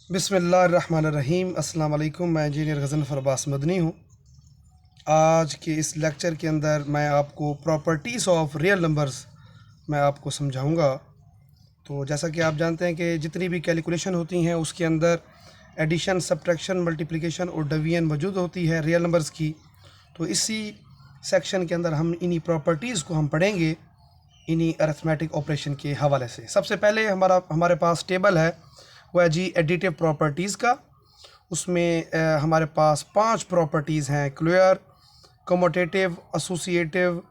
बिस्मिल्लाहिर्रहमानिर्रहीम। अस्सलाम वालेकुम। मैं इंजीनियर गज़नफ़र अब्बास मदनी हूँ। आज के इस लेक्चर के अंदर मैं आपको प्रॉपर्टीज़ ऑफ रियल नंबर्स मैं आपको समझाऊंगा। तो जैसा कि आप जानते हैं कि जितनी भी कैलकुलेशन होती हैं उसके अंदर एडिशन, सब्ट्रैक्शन, मल्टीप्लिकेशन और डिवीजन मौजूद होती है रियल नंबर्स की। तो इसी सेक्शन के अंदर हम इन्हीं प्रॉपर्टीज़ को हम पढ़ेंगे इन्हीं अरिथमेटिक ऑपरेशन के हवाले से। सबसे पहले हमारे पास टेबल है, वो है जी एडिटिव प्रॉपर्टीज़ का। उसमें हमारे पास 5 प्रॉपर्टीज़ हैं: क्लियर, कम्यूटेटिव, एसोसिएटिव,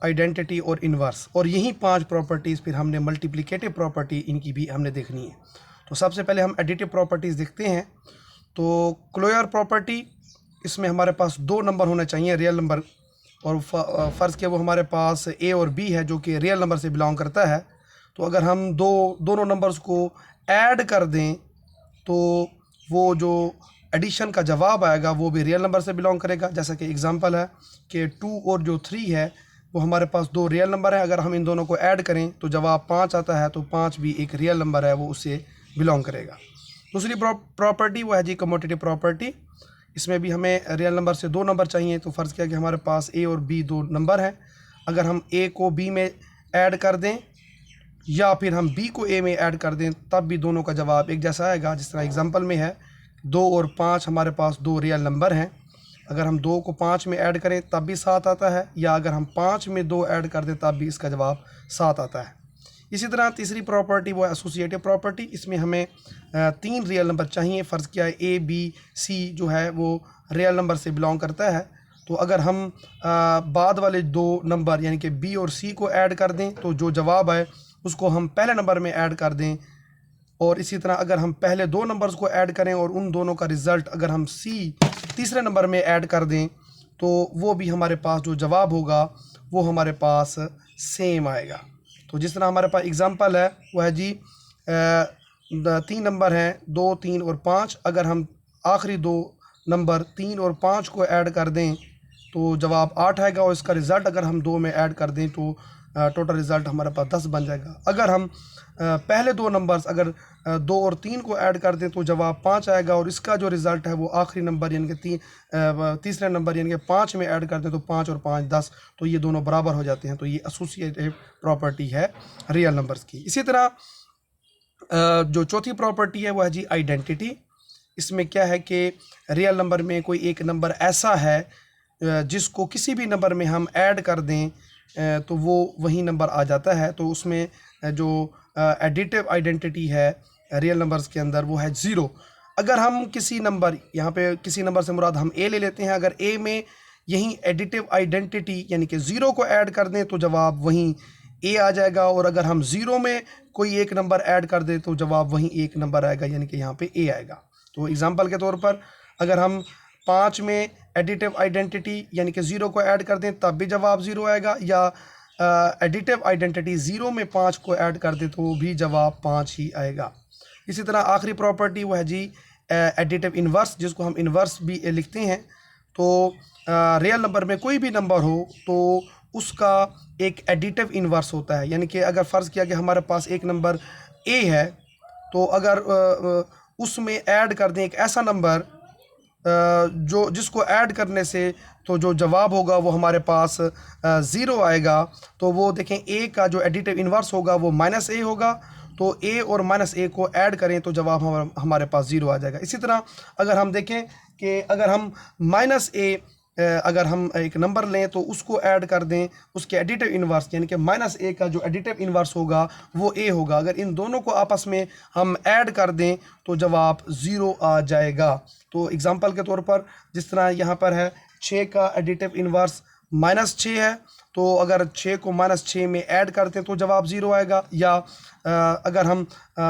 आइडेंटिटी और इन्वर्स। और यही 5 प्रॉपर्टीज़ फिर हमने मल्टीप्लिकेटिव प्रॉपर्टी इनकी भी हमने देखनी है। तो सबसे पहले हम एडिटिव प्रॉपर्टीज़ देखते हैं। तो क्लियर प्रॉपर्टी, इसमें हमारे पास 2 नंबर होने चाहिए रियल नंबर, और फ़र्ज़ के वो हमारे पास ए और बी है जो कि रियल नंबर से बिलोंग करता है। तो अगर हम दोनों नंबर्स को ऐड कर दें तो वो जो एडिशन का जवाब आएगा वो भी रियल नंबर से बिलोंग करेगा। जैसा कि एग्जांपल है कि 2 और जो 3 है वो हमारे पास 2 रियल नंबर है। अगर हम इन दोनों को ऐड करें तो जवाब 5 आता है, तो 5 भी एक रियल नंबर है, वो उससे बिलोंग करेगा। दूसरी प्रॉपर्टी वो है जी कम्यूटेटिव प्रॉपर्टी। इसमें भी हमें रियल नंबर से 2 नंबर चाहिए। तो फ़र्ज़ किया कि हमारे पास ए और बी 2 नंबर हैं। अगर हम ए को बी में ऐड कर दें या फिर हम बी को ए में ऐड कर दें तब भी दोनों का जवाब एक जैसा आएगा। जिस तरह एग्जांपल में है 2 और 5 हमारे पास 2 रियल नंबर हैं। अगर हम 2 को 5 में ऐड करें तब भी 7 आता है, या अगर हम 5 में 2 ऐड कर दें तब भी इसका जवाब 7 आता है। इसी तरह तीसरी प्रॉपर्टी वो एसोसिएटिव प्रॉपर्टी। इसमें हमें 3 रियल नंबर चाहिए। फ़र्ज़ किया है ए बी सी जो है वो रियल नंबर से बिलोंग करता है। तो अगर हम बाद वाले 2 नंबर यानी कि बी और सी को ऐड कर दें तो जो जवाब आए उसको हम पहले नंबर में ऐड कर दें। और इसी तरह अगर हम पहले 2 नंबर्स को ऐड करें और उन दोनों का रिज़ल्ट अगर हम सी तीसरे नंबर में ऐड कर दें तो वो भी हमारे पास जो जवाब होगा वो हमारे पास सेम आएगा। तो जिस तरह हमारे पास एग्ज़ाम्पल है वो है जी 3 नंबर हैं 2, 3 और 5। अगर हम आखिरी 2 नंबर 3 और 5 को ऐड कर दें तो जवाब 8 आएगा, और इसका रिज़ल्ट अगर हम 2 में ऐड कर दें तो टोटल रिज़ल्ट हमारे पास 10 बन जाएगा। अगर हम पहले 2 नंबर्स अगर 2 और 3 को ऐड कर दें तो जवाब 5 आएगा, और इसका जो रिज़ल्ट है वो आखिरी नंबर यानी कि तीसरे नंबर यानी कि 5 में ऐड कर दें तो 5 और 5 10, तो ये दोनों बराबर हो जाते हैं। तो ये एसोसिएटिव प्रॉपर्टी है रियल नंबर्स की। इसी तरह जो चौथी प्रॉपर्टी है वो है जी आइडेंटिटी। इसमें क्या है कि रियल नंबर में कोई एक नंबर ऐसा है जिसको किसी भी नंबर में हम ऐड कर दें तो वो वही नंबर आ जाता है। तो उसमें जो एडिटिव आइडेंटिटी है रियल नंबर्स के अंदर वो है 0। अगर हम किसी नंबर, यहाँ पे किसी नंबर से मुराद हम ए ले लेते हैं, अगर ए में यही एडिटिव आइडेंटिटी यानी कि 0 को ऐड कर दें तो जवाब वहीं ए आ जाएगा, और अगर हम 0 में कोई एक नंबर ऐड कर दें तो जवाब वहीं एक नंबर आएगा यानी कि यहाँ पे ए आएगा। तो एग्जांपल के तौर पर अगर हम 5 में एडिटिव आइडेंटिटी यानी कि 0 को ऐड कर दें तब भी जवाब 0 आएगा, या एडिटिव आइडेंटिटी 0 में 5 को ऐड कर दें तो भी जवाब 5 ही आएगा। इसी तरह आखिरी प्रॉपर्टी वो है जी एडिटिव इन्वर्स, जिसको हम इन्वर्स भी लिखते हैं। तो रियल नंबर में कोई भी नंबर हो तो उसका एक एडिटिव इन्वर्स होता है। यानी कि अगर फ़र्ज़ किया कि हमारे पास एक नंबर ए है, तो अगर उसमें ऐड कर दें एक ऐसा नंबर जो जिसको ऐड करने से तो जो जवाब होगा वो हमारे पास 0 आएगा। तो वो देखें ए का जो एडिटिव इन्वर्स होगा वो -a होगा। तो a और -a को ऐड करें तो जवाब हमारे पास 0 आ जाएगा। इसी तरह अगर हम देखें कि अगर हम -a अगर हम एक नंबर लें तो उसको ऐड कर दें उसके एडिटिव इन्वर्स यानी कि -a का जो एडिटिव इन्वर्स होगा वो a होगा। अगर इन दोनों को आपस में हम ऐड कर दें तो जवाब 0 आ जाएगा। तो एग्जांपल के तौर पर जिस तरह यहाँ पर है 6 का एडिटिव इन्वर्स -6 है, तो अगर 6 को -6 में ऐड करते हैं तो जवाब 0 आएगा, या अगर हम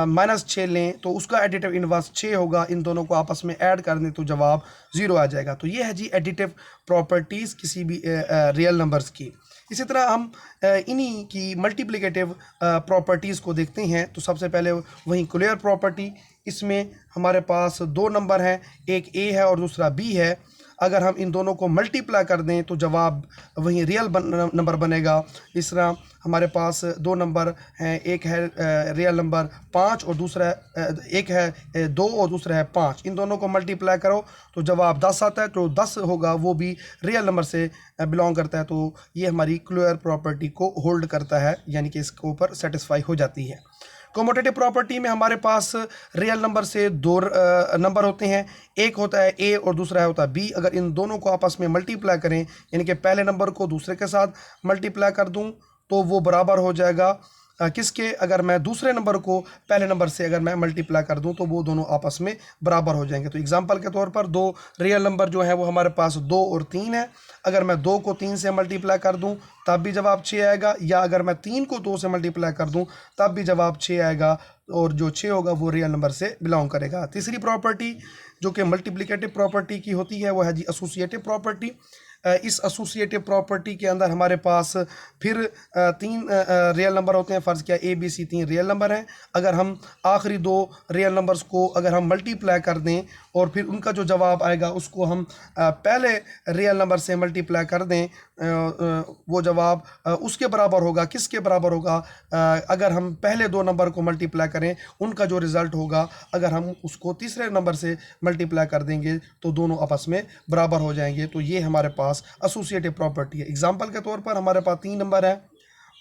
-6 लें तो उसका एडिटिव इन्वर्स 6 होगा। इन दोनों को आपस में ऐड कर दें तो जवाब 0 आ जाएगा। तो ये है जी एडिटिव प्रॉपर्टीज़ किसी भी रियल नंबर्स की। इसी तरह हम इन्हीं की मल्टीप्लिकेटिव प्रॉपर्टीज़ को देखते हैं। तो सबसे पहले वही क्लियर प्रॉपर्टी। इसमें हमारे पास 2 नंबर हैं, एक ए है और दूसरा बी है। अगर हम इन दोनों को मल्टीप्लाई कर दें तो जवाब वही रियल नंबर बनेगा। इस तरह हमारे पास दो नंबर हैं, एक है रियल नंबर 5 और दूसरा एक है 2 और दूसरा है 5। इन दोनों को मल्टीप्लाई करो तो जवाब 10 आता है, तो 10 होगा वो भी रियल नंबर से बिलोंग करता है। तो ये हमारी क्लोजर प्रॉपर्टी को होल्ड करता है, यानी कि इसके ऊपर सेटिस्फाई हो जाती है। कॉम्यूटेटिव प्रॉपर्टी में हमारे पास रियल नंबर से दो नंबर होते हैं, एक होता है ए और दूसरा होता है बी। अगर इन दोनों को आपस में मल्टीप्लाई करें, यानी कि पहले नंबर को दूसरे के साथ मल्टीप्लाई कर दूं तो वो बराबर हो जाएगा किसके, अगर मैं दूसरे नंबर को पहले नंबर से अगर मैं मल्टीप्लाई कर दूं तो वो दोनों आपस में बराबर हो जाएंगे। तो एग्जांपल के तौर पर दो रियल नंबर जो है वो हमारे पास 2 और 3 है। अगर मैं 2 को 3 से मल्टीप्लाई कर दूं तब भी जवाब 6 आएगा, या अगर मैं 3 को 2 से मल्टीप्लाई कर दूं तब भी जवाब 6 आएगा, और जो 6 होगा वो रियल नंबर से बिलोंग करेगा। तीसरी प्रॉपर्टी जो कि मल्टीप्लिकेटिव प्रॉपर्टी की होती है वो है जी एसोसिएटिव प्रॉपर्टी। इस एसोसिएटिव प्रॉपर्टी के अंदर हमारे पास फिर 3 रियल नंबर होते हैं। फ़र्ज़ किया ABC 3 रियल नंबर हैं। अगर हम आखिरी 2 रियल नंबर्स को अगर हम मल्टीप्लाई कर दें और फिर उनका जो जवाब आएगा उसको हम पहले रियल नंबर से मल्टीप्लाई कर दें, वो जवाब उसके बराबर होगा। किसके बराबर होगा, अगर हम पहले 2 नंबर को मल्टीप्लाई करें उनका जो रिज़ल्ट होगा, अगर हम उसको तीसरे नंबर से मल्टीप्लाई कर देंगे तो दोनों आपस में बराबर हो जाएंगे। तो ये हमारे पास एसोसिएटिव प्रॉपर्टी है। एग्जांपल के तौर पर हमारे पास 3 नंबर है,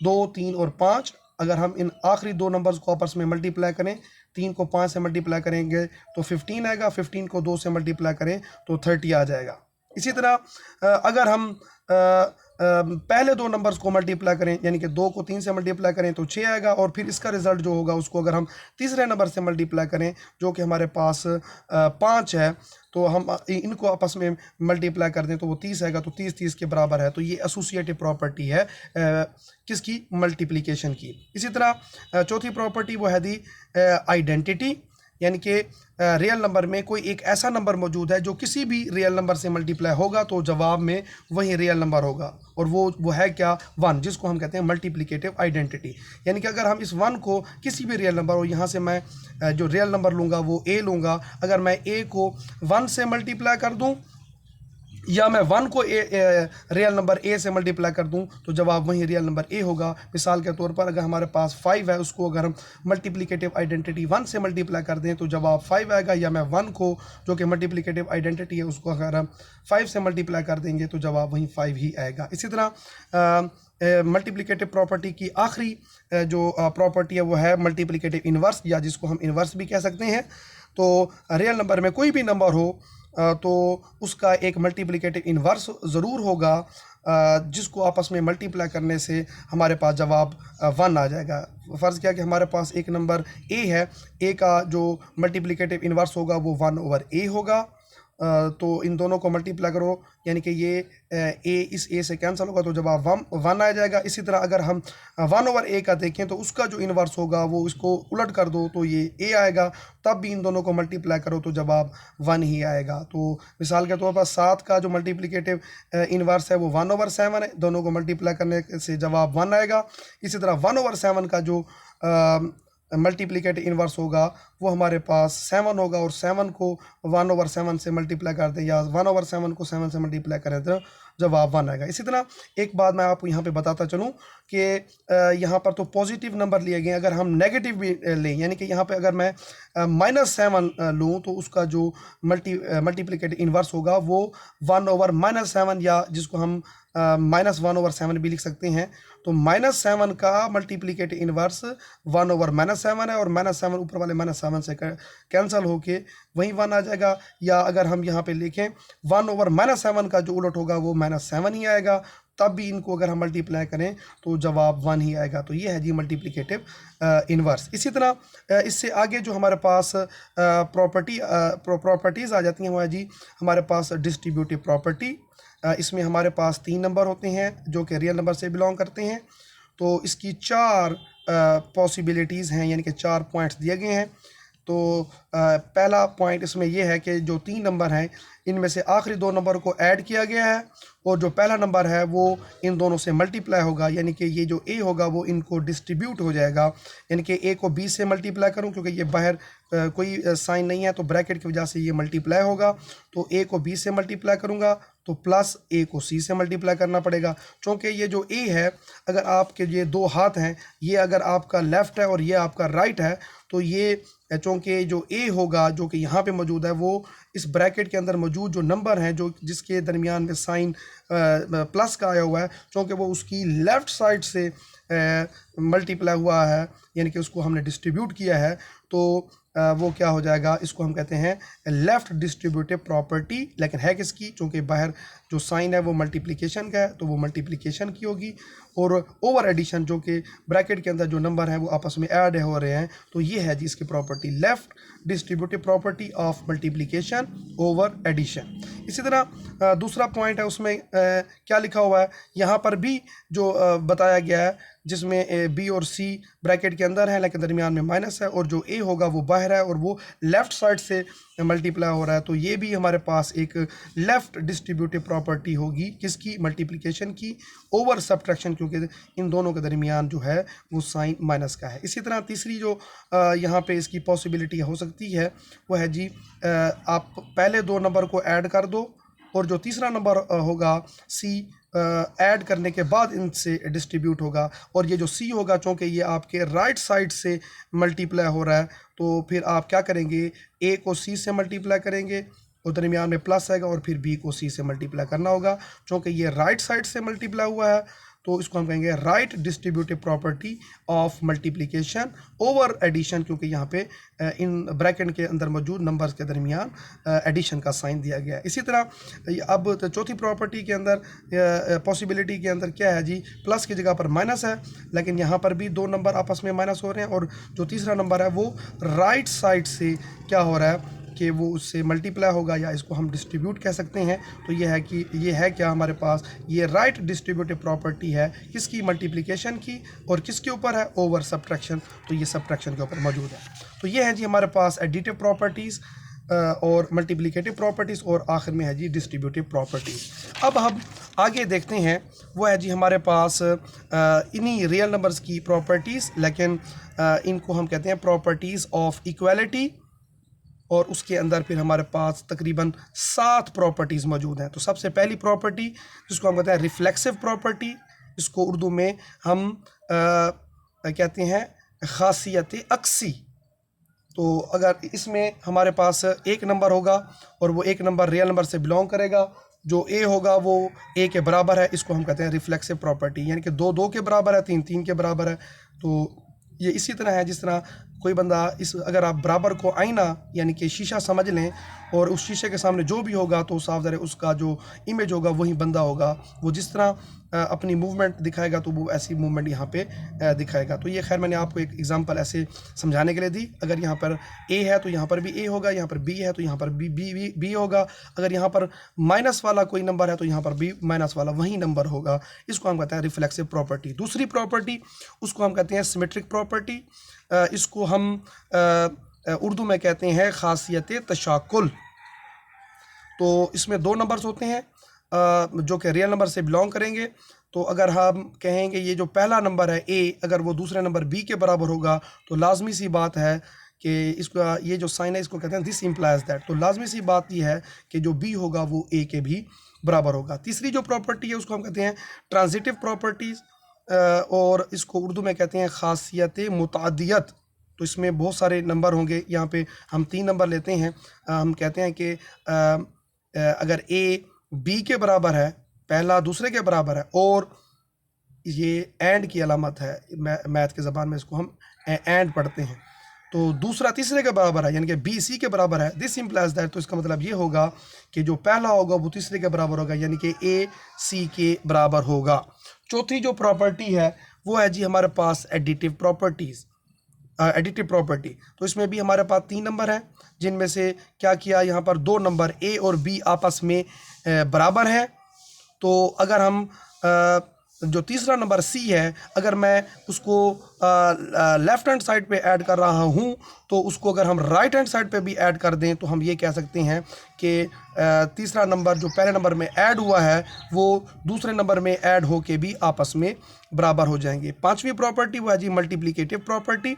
2, 3 और 5। अगर हम इन आखिरी 2 नंबर्स को आपस में मल्टीप्लाई करें, 3 को 5 से मल्टीप्लाई करेंगे तो 15 आएगा, 15 को 2 से मल्टीप्लाई करें तो 30 आ जाएगा। इसी तरह अगर हम पहले 2 नंबर्स को मल्टीप्लाई करें, यानी कि 2 को 3 से मल्टीप्लाई करें तो 6 आएगा, और फिर इसका रिज़ल्ट जो होगा उसको अगर हम तीसरे नंबर से मल्टीप्लाई करें जो कि हमारे पास 5 है, तो हम इनको आपस में मल्टीप्लाई कर दें तो वो 30 आएगा। तो 30 के बराबर है। तो ये एसोसिएटिव प्रॉपर्टी है किसकी, मल्टीप्लिकेशन की। इसी तरह चौथी प्रॉपर्टी वो है दी आइडेंटिटी, यानी कि रियल नंबर में कोई एक ऐसा नंबर मौजूद है जो किसी भी रियल नंबर से मल्टीप्लाई होगा तो जवाब में वही रियल नंबर होगा, और वो है क्या, 1, जिसको हम कहते हैं मल्टीप्लिकेटिव आइडेंटिटी। यानी कि अगर हम इस 1 को किसी भी रियल नंबर, और यहाँ से मैं जो रियल नंबर लूँगा वो a लूँगा, अगर मैं a को 1 से मल्टीप्लाई कर दूँ या मैं 1 को रियल नंबर a से मल्टीप्लाई कर दूं तो जवाब वही रियल नंबर a होगा। मिसाल के तौर पर अगर हमारे पास 5 है, उसको अगर हम मल्टीप्लिकेटिव आइडेंटिटी 1 से मल्टीप्लाई कर दें तो जवाब 5 आएगा, या मैं 1 को जो कि मल्टीप्लिकेटिव आइडेंटिटी है उसको अगर हम 5 से मल्टीप्लाई कर देंगे तो जवाब वही 5 ही आएगा। इसी तरह मल्टीप्लिकेटिव प्रॉपर्टी की आखिरी जो प्रॉपर्टी है वो है मल्टीप्लिकेटिव इन्वर्स, या जिसको हम इन्वर्स भी कह सकते हैं। तो रियल नंबर में कोई भी नंबर हो तो उसका एक मल्टीप्लिकेटिव इन्वर्स ज़रूर होगा, जिसको आपस में मल्टीप्लाई करने से हमारे पास जवाब 1 आ जाएगा। फ़र्ज़ किया कि हमारे पास एक नंबर a है, a का जो मल्टीप्लिकेटिव इन्वर्स होगा वो 1/a होगा। तो इन दोनों को मल्टीप्लाई करो, यानी कि ये a इस a से कैंसिल होगा तो जवाब 1 आ जाएगा। इसी तरह अगर हम 1/a का देखें तो उसका जो इन्वर्स होगा वो इसको उलट कर दो तो ये a आएगा, तब भी इन दोनों को मल्टीप्लाई करो तो जवाब 1 ही आएगा। तो मिसाल के तौर पर 7 का जो मल्टीप्लिकेटिव इन्वर्स है वो 1/7 है, दोनों को मल्टीप्लाई करने से जवाब 1 आएगा। इसी तरह 1/7 का जो मल्टीप्लिकेटिव इन्वर्स होगा वो हमारे पास 7 होगा, और 7 को 1/7 से मल्टीप्लाई कर दें या 1/7 को 7 से मल्टीप्लाई करें तो जवाब 1 आएगा। इसी तरह एक बात मैं आपको यहाँ पे बताता चलूँ कि यहाँ पर तो पॉजिटिव नंबर लिए गए, अगर हम नेगेटिव भी लें, यानी कि यहाँ पे अगर मैं -7 लूँ तो उसका जो मल्टीप्लिकेटिव इन्वर्स होगा वो 1/-7, या जिसको हम -1/7 भी लिख सकते हैं। तो -7 का मल्टीप्लिकेटिव इन्वर्स 1/-7 है, और -7 ऊपर वाले -7 से कैंसिल होके वही 1 आ जाएगा। या अगर हम यहाँ पे लिखें 1/-7 का जो उलट होगा वो -7 ही आएगा, तब भी इनको अगर हम मल्टीप्लाई करें तो जवाब 1 ही आएगा। तो ये है जी मल्टीप्लिकेटिव इन्वर्स। इसी तरह इससे आगे जो हमारे पास प्रॉपर्टीज़ आ जाती हैं वो है जी हमारे पास डिस्ट्रीब्यूटिव प्रॉपर्टी। इसमें हमारे पास 3 नंबर होते हैं जो कि रियल नंबर से बिलोंग करते हैं। तो इसकी 4 पॉसिबिलिटीज़ हैं, यानी कि 4 पॉइंट्स दिए गए हैं। तो पहला पॉइंट इसमें यह है कि जो 3 नंबर हैं इनमें से आखिरी 2 नंबर को ऐड किया गया है और जो पहला नंबर है वो इन दोनों से मल्टीप्लाई होगा, यानी कि ये जो ए होगा वो इनको डिस्ट्रीब्यूट हो जाएगा। यानी कि ए को बी से मल्टीप्लाई करूं, क्योंकि ये बाहर कोई साइन नहीं है तो ब्रैकेट की वजह से ये मल्टीप्लाई होगा। तो ए को बी से मल्टीप्लाई करूंगा तो प्लस ए को सी से मल्टीप्लाई करना पड़ेगा, क्योंकि ये जो ए है, अगर आपके ये 2 हाथ हैं, ये अगर आपका लेफ़्ट है और ये आपका राइट है, तो ये चूँकि जो ए होगा जो कि यहाँ पे मौजूद है वो इस ब्रैकेट के अंदर मौजूद जो नंबर हैं जो जिसके दरमियान में साइन प्लस का आया हुआ है, चूँकि वो उसकी लेफ़्ट साइड से मल्टीप्लाई हुआ है, यानी कि उसको हमने डिस्ट्रीब्यूट किया है, तो वो क्या हो जाएगा, इसको हम कहते हैं लेफ़्ट डिस्ट्रीब्यूटिव प्रॉपर्टी। लेकिन है किसकी, चूँकि बाहर जो साइन है वो मल्टीप्लिकेशन का है तो वो मल्टीप्लिकेशन की होगी, और ओवर एडिशन जो कि ब्रैकेट के अंदर जो नंबर हैं वो आपस में ऐड हो रहे हैं, तो ये है जी इसकी property, left distributive property of multiplication over addition. इसी तरह दूसरा पॉइंट है, उसमें क्या लिखा हुआ है, यहाँ पर भी जो बताया गया है, जिसमें बी और सी ब्रैकेट के अंदर है लेकिन दरमियान में माइनस है, और जो ए होगा वो बाहर है और वो लेफ़्ट साइड से मल्टीप्लाई हो रहा है, तो ये भी हमारे पास एक लेफ़्ट डिस्ट्रीब्यूटिव प्रॉपर्टी होगी, किसकी, मल्टीप्लिकेशन की ओवर सब्ट्रैक्शन, क्योंकि इन दोनों के दरमियान जो है वो साइन माइनस का है। इसी तरह तीसरी जो यहाँ पे इसकी पॉसिबिलिटी हो सकती है वो है जी, आप पहले 2 नंबर को ऐड कर दो और जो तीसरा नंबर होगा सी ऐड करने के बाद इनसे डिस्ट्रीब्यूट होगा, और ये जो सी होगा चूँकि ये आपके राइट साइड से मल्टीप्लाई हो रहा है, तो फिर आप क्या करेंगे, ए को सी से मल्टीप्लाई करेंगे और दरमियान में प्लस आएगा, और फिर बी को सी से मल्टीप्लाई करना होगा, चूँकि ये राइट साइड से मल्टीप्लाई हुआ है, तो इसको हम कहेंगे right distributive property of multiplication over addition, क्योंकि यहाँ पे इन ब्रैकेट के अंदर मौजूद नंबर्स के दरमियान एडिशन का साइन दिया गया है। इसी तरह अब तो चौथी प्रॉपर्टी के अंदर पॉसिबिलिटी के अंदर क्या है जी, प्लस की जगह पर माइनस है, लेकिन यहाँ पर भी 2 नंबर आपस में माइनस हो रहे हैं, और जो तीसरा नंबर है वो राइट साइड से क्या हो रहा है कि वो उससे मल्टीप्लाई होगा, या इसको हम डिस्ट्रीब्यूट कह सकते हैं। तो ये है कि ये है क्या हमारे पास, ये राइट डिस्ट्रीब्यूटिव प्रॉपर्टी है किसकी, मल्टीप्लिकेशन की, और किसके ऊपर है, ओवर सब्ट्रैक्शन, तो ये सब्ट्रैक्शन के ऊपर मौजूद है। तो ये है जी हमारे पास एडिटिव प्रॉपर्टीज़ और मल्टीप्लिकेटिव प्रॉपर्टीज़, और आखिर में है जी डिस्ट्रीब्यूटिव प्रॉपर्टीज़। अब हम आगे देखते हैं, वो है जी हमारे पास इन्हीं रियल नंबर्स की प्रॉपर्टीज़, लेकिन इनको हम कहते हैं प्रॉपर्टीज़ ऑफ इक्वालिटी, और उसके अंदर फिर हमारे पास तकरीबन 7 प्रॉपर्टीज़ मौजूद हैं। तो सबसे पहली प्रॉपर्टी जिसको हम कहते हैं रिफ्लेक्सिव प्रॉपर्टी, इसको उर्दू में हम कहते हैं खासियत अक्सी। तो अगर इसमें हमारे पास एक नंबर होगा और वो एक नंबर रियल नंबर से बिलोंग करेगा, जो ए होगा वो ए के बराबर है, इसको हम कहते हैं रिफ्लेक्सिव प्रॉपर्टी, यानी कि 2 2 के बराबर है, 3 3 के बराबर है। तो ये इसी तरह है जिस तरह कोई बंदा इस अगर आप बराबर को आईना यानी कि शीशा समझ लें, और उस शीशे के सामने जो भी होगा तो साफ ज़ाहिर है उसका जो इमेज होगा वही बंदा होगा, वो जिस तरह अपनी मूवमेंट दिखाएगा तो वो ऐसी मूवमेंट यहाँ पे दिखाएगा। तो ये खैर मैंने आपको एक एग्जांपल ऐसे समझाने के लिए दी। अगर यहाँ पर ए है तो यहाँ पर भी ए होगा, यहाँ पर बी है तो यहाँ पर बी होगा, अगर यहाँ पर माइनस वाला कोई नंबर है तो यहाँ पर भी माइनस वाला वही नंबर होगा। इसको हम कहते हैं रिफ्लेक्सिव प्रॉपर्टी। दूसरी प्रॉपर्टी उसको हम कहते हैं सिमेट्रिक प्रॉपर्टी, इसको हम उर्दू में कहते हैं खासियत तशाकुल। तो इसमें 2 नंबर्स होते हैं जो कि रियल नंबर से बिलोंग करेंगे। तो अगर हम कहेंगे ये जो पहला नंबर है ए, अगर वो दूसरे नंबर बी के बराबर होगा तो लाजमी सी बात है कि इसका ये जो साइन है इसको कहते हैं दिस इम्प्लाइज दैट। तो लाजमी सी बात ये है कि जो बी होगा वो ए के भी बराबर होगा। तीसरी जो प्रॉपर्टी है उसको हम कहते हैं ट्रांजिटिव प्रॉपर्टीज़, और इसको उर्दू में कहते हैं खासियत मुतादियत। तो इसमें बहुत सारे नंबर होंगे, यहाँ पे हम 3 नंबर लेते हैं। हम कहते हैं कि अगर ए बी के बराबर है, पहला दूसरे के बराबर है, और ये एंड की अलामत है, मैथ के ज़बान में इसको हम एंड पढ़ते हैं, तो दूसरा तीसरे के बराबर है यानी कि बी सी के बराबर है, दिस इम्प्लाइज दैट। तो इसका मतलब ये होगा कि जो पहला होगा वो तीसरे के बराबर होगा, यानी कि ए सी के बराबर होगा। चौथी जो प्रॉपर्टी है वो है जी हमारे पास एडिटिव प्रॉपर्टीज़, एडिटिव प्रॉपर्टी। तो इसमें भी हमारे पास 3 नंबर हैं, जिनमें से क्या किया, यहाँ पर 2 नंबर ए और बी आपस में बराबर हैं। तो अगर हम जो तीसरा नंबर सी है, अगर मैं उसको लेफ़्ट हैंड साइड पे ऐड कर रहा हूँ तो उसको अगर हम राइट हैंड साइड पे भी ऐड कर दें तो हम ये कह सकते हैं कि तीसरा नंबर जो पहले नंबर में ऐड हुआ है वो दूसरे नंबर में ऐड होके भी आपस में बराबर हो जाएंगे। पांचवी प्रॉपर्टी वो है जी मल्टीप्लिकेटिव प्रॉपर्टी।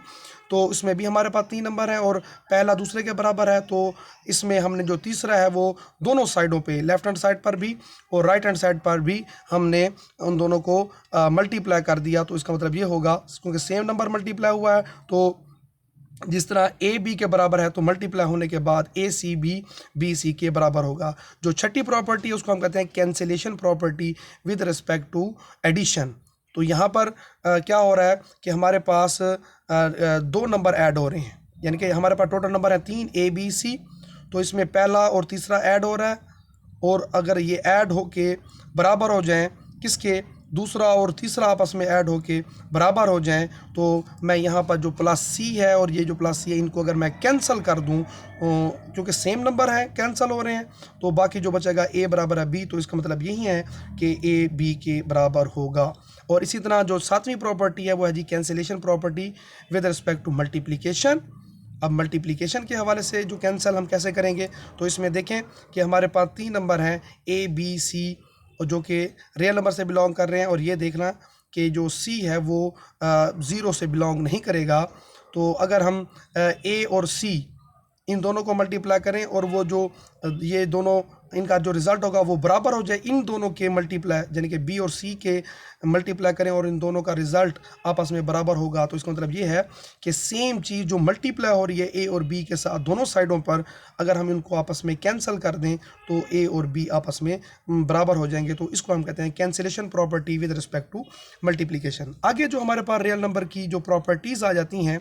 तो इसमें भी हमारे पास 3 नंबर हैं और पहला दूसरे के बराबर है, तो इसमें हमने जो तीसरा है वो दोनों साइडों पे, लेफ्ट हैंड साइड पर भी और राइट हैंड साइड पर भी हमने उन दोनों को मल्टीप्लाई कर दिया। तो इसका मतलब ये होगा क्योंकि सेम नंबर मल्टीप्लाई हुआ है, तो जिस तरह ए बी के बराबर है तो मल्टीप्लाई होने के बाद ए सी बी सी के बराबर होगा। जो छठी प्रॉपर्टी है उसको हम कहते हैं cancellation property with respect to addition. तो यहाँ पर क्या हो रहा है कि हमारे पास 2 नंबर ऐड हो रहे हैं, यानी कि हमारे पास टोटल नंबर है 3 ए बी सी, तो इसमें पहला और तीसरा ऐड हो रहा है, और अगर ये ऐड होके बराबर हो जाएं, किसके, दूसरा और तीसरा आपस में ऐड होके बराबर हो जाएं, तो मैं यहाँ पर जो प्लस सी है और ये जो प्लस सी है इनको अगर मैं कैंसिल कर दूँ, क्योंकि सेम नंबर है कैंसिल हो रहे हैं, तो बाकी जो बचेगा ए बराबर है बी, तो इसका मतलब यही है कि ए बी के बराबर होगा। और इसी तरह जो 7वीं प्रॉपर्टी है वो है जी cancellation property with respect to multiplication. अब मल्टीप्लिकेशन के हवाले से जो कैंसिल हम कैसे करेंगे, तो इसमें देखें कि हमारे पास 3 नंबर हैं ए बी सी, और जो कि रियल नंबर से बिलोंग कर रहे हैं, और ये देखना कि जो सी है वो 0 से बिलोंग नहीं करेगा। तो अगर हम ए और सी इन दोनों को मल्टीप्लाई करें और वो जो ये दोनों इनका जो रिज़ल्ट होगा वो बराबर हो जाए इन दोनों के मल्टीप्लाई, यानी कि बी और सी के मल्टीप्लाई करें और इन दोनों का रिज़ल्ट आपस में बराबर होगा, तो इसका मतलब ये है कि सेम चीज़ जो मल्टीप्लाई हो रही है ए और बी के साथ दोनों साइडों पर, अगर हम इनको आपस में कैंसिल कर दें तो ए और बी आपस में बराबर हो जाएंगे। तो इसको हम कहते हैं cancellation property with respect to multiplication. आगे जो हमारे पास रियल नंबर की जो प्रॉपर्टीज़ आ जाती हैं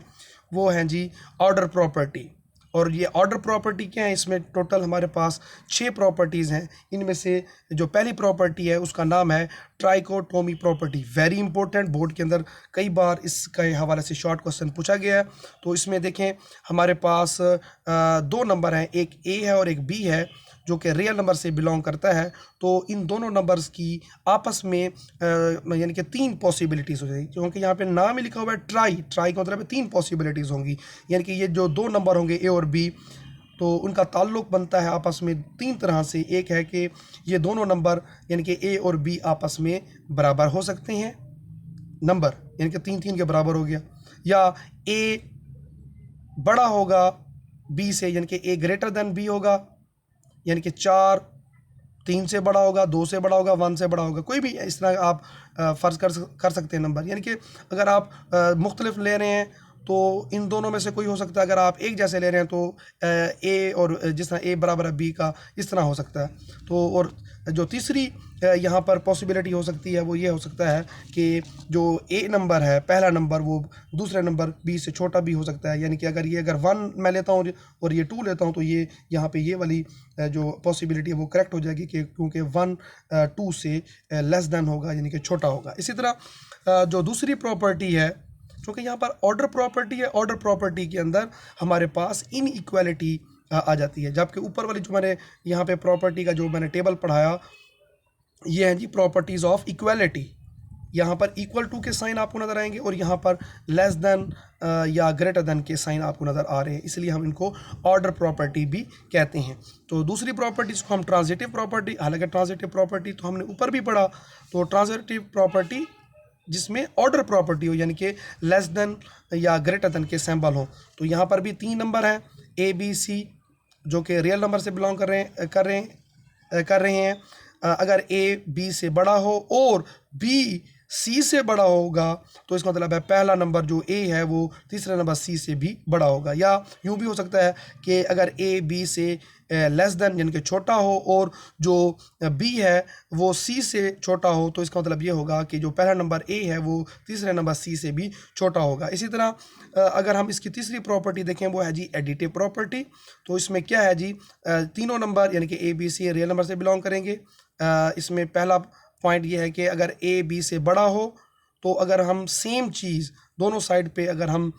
वो हैं जी ऑर्डर प्रॉपर्टी। और ये ऑर्डर प्रॉपर्टी क्या है, इसमें टोटल हमारे पास 6 प्रॉपर्टीज़ हैं। इनमें से जो पहली प्रॉपर्टी है उसका नाम है trichotomy property. Very important, board के अंदर कई बार इसके हवाले से शॉर्ट क्वेश्चन पूछा गया है। तो इसमें देखें हमारे पास 2 नंबर हैं, एक ए है और एक बी है, जो कि रियल नंबर से बिलोंग करता है। तो इन दोनों नंबर्स की आपस में यानी कि 3 पॉसिबिलिटीज़ हो जाएगी, क्योंकि यहाँ पे नाम ही लिखा हुआ है ट्राई का मतलब 3 पॉसिबिलिटीज़ होंगी, यानी कि ये जो 2 नंबर होंगे ए और बी, तो उनका ताल्लुक़ बनता है आपस में 3 तरह से। एक है कि ये दोनों नंबर यानी कि ए और बी आपस में बराबर हो सकते हैं नंबर, यानी कि 3 के बराबर हो गया, या ए बड़ा होगा बी से, यानी कि ए ग्रेटर देन बी होगा, यानी कि 4 3 से बड़ा होगा, 2 से बड़ा होगा, 1 से बड़ा होगा, कोई भी इस तरह आप फ़र्ज़ कर सकते हैं नंबर। यानी कि अगर आप मुख्तलिफ ले रहे हैं तो इन दोनों में से कोई हो सकता है। अगर आप एक जैसे ले रहे हैं तो ए और जिस तरह ए बराबर है बी का, इस तरह हो सकता है। तो और जो तीसरी यहाँ पर पॉसिबिलिटी हो सकती है वो ये हो सकता है कि जो ए नंबर है पहला नंबर वो दूसरे नंबर बी से छोटा भी हो सकता है, यानी कि अगर 1 मैं लेता हूँ और ये 2 लेता हूँ तो ये यहाँ पे ये वाली जो पॉसिबिलिटी है वो करेक्ट हो जाएगी, कि क्योंकि 1 2 से लेस देन होगा, यानी कि छोटा होगा। इसी तरह जो दूसरी प्रॉपर्टी है, क्योंकि यहाँ पर ऑर्डर प्रॉपर्टी है, ऑर्डर प्रॉपर्टी के अंदर हमारे पास इनइक्वालिटी आ जाती है, जबकि ऊपर वाली जो मैंने यहाँ पे प्रॉपर्टी का जो मैंने टेबल पढ़ाया ये है जी प्रॉपर्टीज़ ऑफ इक्वालिटी। यहाँ पर इक्वल टू के साइन आपको नज़र आएंगे और यहाँ पर लेस देन या ग्रेटर देन के साइन आपको नज़र आ रहे हैं, इसलिए हम इनको ऑर्डर प्रॉपर्टी भी कहते हैं। तो दूसरी प्रॉपर्टीज़ को हम ट्रांजिटिव प्रॉपर्टी, हालांकि ट्रांजिटिव प्रॉपर्टी तो हमने ऊपर भी पढ़ा, तो ट्रांजिटिव प्रॉपर्टी जिसमें ऑर्डर प्रॉपर्टी हो, यानी कि लेस देन या ग्रेटर देन के सैम्बल हो। तो यहाँ पर भी 3 नंबर हैं ए बी सी, जो कि रियल नंबर से बिलोंग कर रहे हैं। अगर ए बी से बड़ा हो और बी सी से बड़ा होगा तो इसका मतलब है पहला नंबर जो ए है वो तीसरा नंबर सी से भी बड़ा होगा। या यूँ भी हो सकता है कि अगर ए बी से लेस देन यानी कि छोटा हो और जो बी है वो सी से छोटा हो, तो इसका मतलब ये होगा कि जो पहला नंबर ए है वो तीसरे नंबर सी से भी छोटा होगा। इसी तरह अगर हम इसकी तीसरी प्रॉपर्टी देखें वो है जी एडिटिव प्रॉपर्टी। तो इसमें क्या है जी, तीनों नंबर यानी कि A B C real number से बिलोंग करेंगे। इसमें पहला पॉइंट ये है कि अगर ए बी से बड़ा हो तो अगर हम सेम चीज़ दोनों साइड पे अगर हम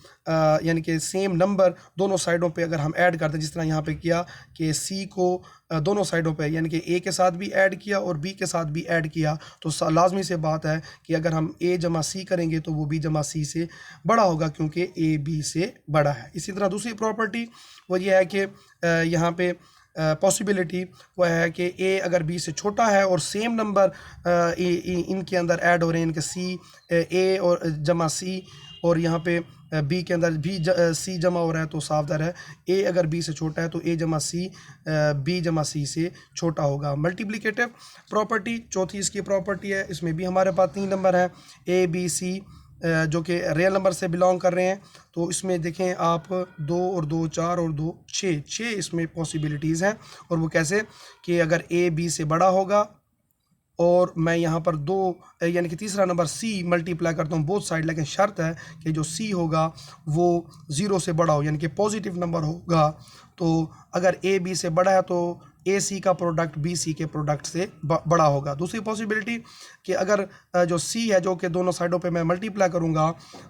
यानी कि सेम नंबर दोनों साइडों पे अगर हम ऐड करते हैं, जिस तरह यहाँ पे किया कि सी को दोनों साइडों पे यानी कि ए के साथ भी ऐड किया और बी के साथ भी ऐड किया, तो लाजमी से बात है कि अगर हम ए जमा सी करेंगे तो वो बी जमा सी से बड़ा होगा, क्योंकि ए बी से बड़ा है। इसी तरह दूसरी प्रॉपर्टी वो ये है कि यहाँ पे पॉसिबिलिटी वह है कि ए अगर बी से छोटा है और सेम नंबर इनके अंदर ऐड हो रहे हैं, इनके सी ए और जमा सी, और यहाँ पे बी के अंदर भी सी जमा हो रहा है, तो साफ ज़ाहिर है ए अगर बी से छोटा है तो ए जमा सी बी जमा सी से छोटा होगा। मल्टीप्लिकेटिव प्रॉपर्टी चौथी इसकी प्रॉपर्टी है, इसमें भी हमारे पास 3 नंबर है ए बी सी जो कि रियल नंबर से बिलोंग कर रहे हैं। तो इसमें देखें आप 2 और 2 4 और 2 6 इसमें पॉसिबिलिटीज़ हैं। और वो कैसे कि अगर ए बी से बड़ा होगा और मैं यहाँ पर 2 यानी कि तीसरा नंबर सी मल्टीप्लाई करता हूँ बोथ साइड, लेकिन शर्त है कि जो सी होगा वो 0 से बड़ा हो, यानी कि पॉजिटिव नंबर होगा। तो अगर ए बी से बड़ा है तो ए सी का प्रोडक्ट बी सी के प्रोडक्ट से बड़ा होगा। दूसरी पॉसिबिलिटी कि अगर जो सी है जो कि दोनों साइडों पे मैं मल्टीप्लाई करूँगा,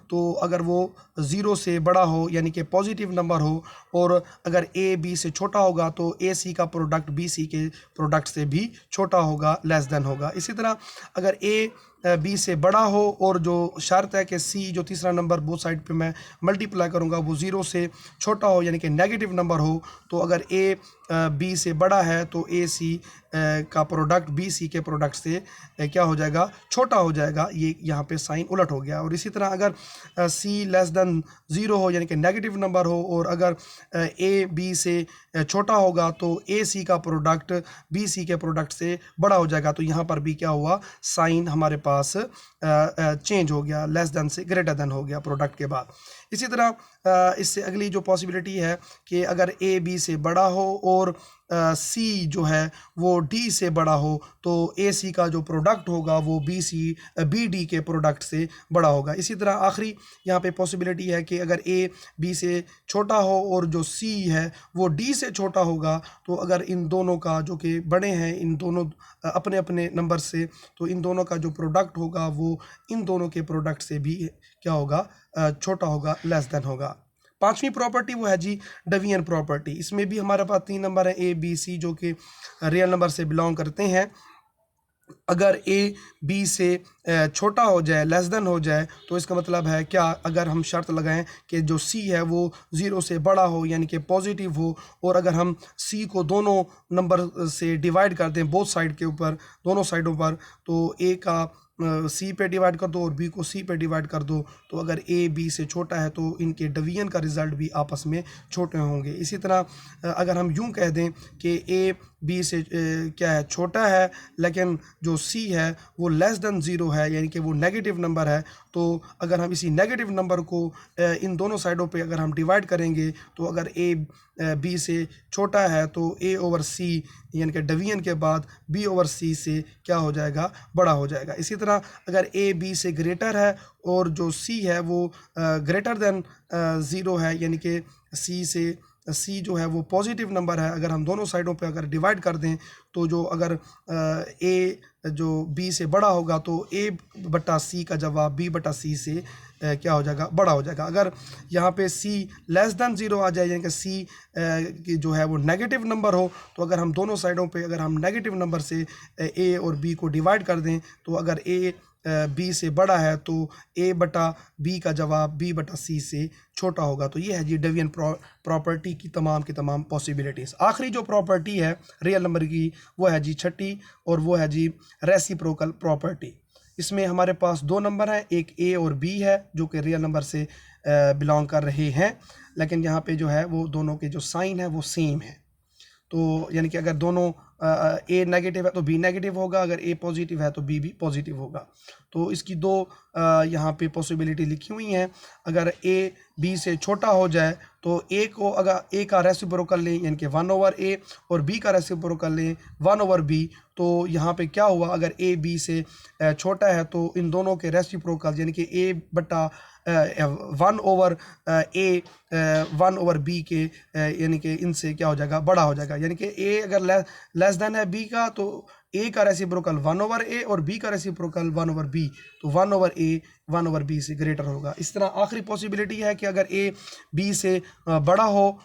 तो अगर वो 0 से बड़ा हो यानी कि पॉजिटिव नंबर हो, और अगर ए बी से छोटा होगा तो ए सी का प्रोडक्ट बी सी के प्रोडक्ट से भी छोटा होगा, लेस देन होगा। इसी तरह अगर ए बी से बड़ा हो और जो शर्त है कि सी जो तीसरा नंबर बोथ साइड पे मैं मल्टीप्लाई करूँगा वो 0 से छोटा हो यानी कि नेगेटिव नंबर हो, तो अगर ए बी से बड़ा है तो ए सी का प्रोडक्ट बी सी के प्रोडक्ट से क्या हो जाएगा, छोटा हो जाएगा। ये यहाँ पे साइन उलट हो गया। और इसी तरह अगर सी लेस देन 0 हो यानी कि नेगेटिव नंबर हो, और अगर ए बी से छोटा होगा तो ए सी का प्रोडक्ट बी सी के प्रोडक्ट से बड़ा हो जाएगा। तो यहाँ पर भी क्या हुआ, साइन हमारे पास चेंज हो गया, लेस देन से ग्रेटर देन हो गया प्रोडक्ट के बाद। इसी तरह इससे अगली जो पॉसिबिलिटी है कि अगर ए बी से बड़ा हो और सी जो है वो डी से बड़ा हो, तो ए सी का जो प्रोडक्ट होगा वो बी डी के प्रोडक्ट से बड़ा होगा। इसी तरह आखिरी यहाँ पे पॉसिबिलिटी है कि अगर ए बी से छोटा हो और जो सी है वो डी से छोटा होगा, तो अगर इन दोनों का जो कि बड़े हैं, इन दोनों अपने अपने नंबर से, तो इन दोनों का जो प्रोडक्ट होगा वो इन दोनों के प्रोडक्ट से भी क्या होगा, छोटा होगा, लेस देन होगा। पांचवी प्रॉपर्टी वो है जी डिवीजन प्रॉपर्टी। इसमें भी हमारे पास 3 नंबर है ए बी सी जो कि रियल नंबर से बिलोंग करते हैं। अगर ए बी से छोटा हो जाए, लेस देन हो जाए, तो इसका मतलब है क्या, अगर हम शर्त लगाएं कि जो सी है वो 0 से बड़ा हो यानी कि पॉजिटिव हो, और अगर हम सी को दोनों नंबर से डिवाइड कर दें बोथ साइड के ऊपर, दोनों साइडों पर, तो ए का सी पे डिवाइड कर दो और बी को सी पे डिवाइड कर दो, तो अगर ए बी से छोटा है तो इनके डिवीजन का रिज़ल्ट भी आपस में छोटे होंगे। इसी तरह अगर हम यूं कह दें कि ए बी से क्या है, छोटा है, लेकिन जो सी है वो लेस देन 0 है यानी कि वो नेगेटिव नंबर है, तो अगर हम इसी नेगेटिव नंबर को इन दोनों साइडों पे अगर हम डिवाइड करेंगे, तो अगर ए बी से छोटा है तो ए ओवर सी यानी कि डिवीजन के बाद बी ओवर सी से क्या हो जाएगा, बड़ा हो जाएगा। इसी तरह अगर ए बी से ग्रेटर है और जो सी है वो ग्रेटर देन 0 है यानी कि सी जो है वो पॉजिटिव नंबर है, अगर हम दोनों साइडों पे अगर डिवाइड कर दें, तो जो अगर ए जो बी से बड़ा होगा तो ए बटा सी का जवाब बी बटा सी से क्या हो जाएगा, बड़ा हो जाएगा। अगर यहाँ पे सी लेस देन 0 आ जाए यानी कि सी की जो है वो नेगेटिव नंबर हो, तो अगर हम दोनों साइडों पे अगर हम नेगेटिव नंबर से ए और बी को डिवाइड कर दें, तो अगर ए बी से बड़ा है तो ए बटा बी का जवाब बी बटा सी से छोटा होगा। तो ये है जी डिवीजन प्रॉपर्टी की तमाम पॉसिबिलिटीज़। आखिरी जो प्रॉपर्टी है रियल नंबर की वो है जी छठी, और वो है जी रेसिप्रोकल प्रॉपर्टी। इसमें हमारे पास 2 नंबर हैं, एक ए और बी है जो कि रियल नंबर से बिलोंग कर रहे हैं, लेकिन यहाँ पे जो है वो दोनों के जो साइन है वो सेम है। तो यानी कि अगर दोनों ए नेगेटिव है तो बी नेगेटिव होगा, अगर ए पॉजिटिव है तो बी भी पॉजिटिव होगा। तो इसकी 2 यहाँ पे पॉसिबिलिटी लिखी हुई हैं। अगर ए बी से छोटा हो जाए तो ए को अगर ए का रेसिप्रोकल लें यानी कि 1 ओवर ए, और बी का रेसिप्रोकल लें 1 ओवर बी, तो यहाँ पे क्या हुआ, अगर ए बी से छोटा है तो इन दोनों के रेसिप्रोकल यानी कि ए बटा 1/a 1/b के यानी कि इनसे क्या हो जाएगा, बड़ा हो जाएगा। यानी कि a अगर लेस देन है b का तो a का रेसिप्रोकल 1/a और b का रेसिप्रोकल 1/b, तो 1/a 1/b से ग्रेटर होगा। इस तरह आखिरी पॉसिबिलिटी है कि अगर a b से बड़ा हो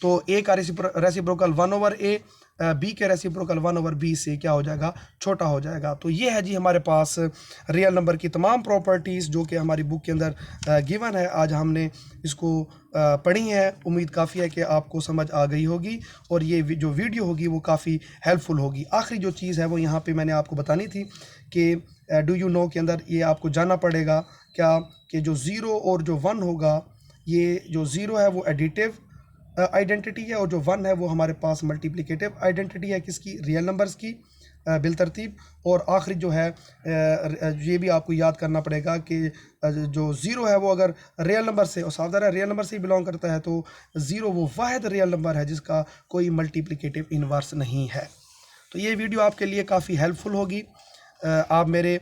तो a का रेसिप्रोकल 1/a, बी के रेसिप्रोकल 1/b से क्या हो जाएगा, छोटा हो जाएगा। तो ये है जी हमारे पास रियल नंबर की तमाम प्रॉपर्टीज़ जो कि हमारी बुक के अंदर गिवन है। आज हमने इसको पढ़ी है। उम्मीद काफ़ी है कि आपको समझ आ गई होगी और ये जो वीडियो होगी वो काफ़ी हेल्पफुल होगी। आखिरी जो चीज़ है वो यहाँ पे मैंने आपको बतानी थी कि डू यू नो के अंदर ये आपको जानना पड़ेगा क्या कि जो 0 और जो 1 होगा, ये जो 0 है वो एडिटिव आइडेंटिटी है और जो 1 है वो हमारे पास मल्टीप्लिकेटिव आइडेंटिटी है, किसकी, रियल नंबर्स की बिलतरतीब। और आखिरी जो है ये भी आपको याद करना पड़ेगा कि जो 0 है वो अगर रियल नंबर से, और सावधान है रियल नंबर से ही बिलोंग करता है, तो 0 वो वाहिद रियल नंबर है जिसका कोई मल्टीप्लिकेटिव इन्वर्स नहीं है। तो ये वीडियो आपके लिए काफ़ी हेल्पफुल होगी। आप मेरी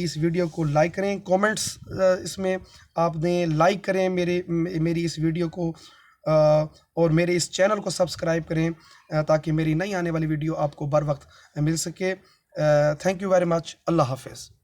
इस वीडियो को लाइक करें, कमेंट्स इसमें आपने लाइक करें मेरी इस वीडियो को, और मेरे इस चैनल को सब्सक्राइब करें ताकि मेरी नई आने वाली वीडियो आपको बर वक्त मिल सके। Thank you very much. अल्लाह हाफ़िज़।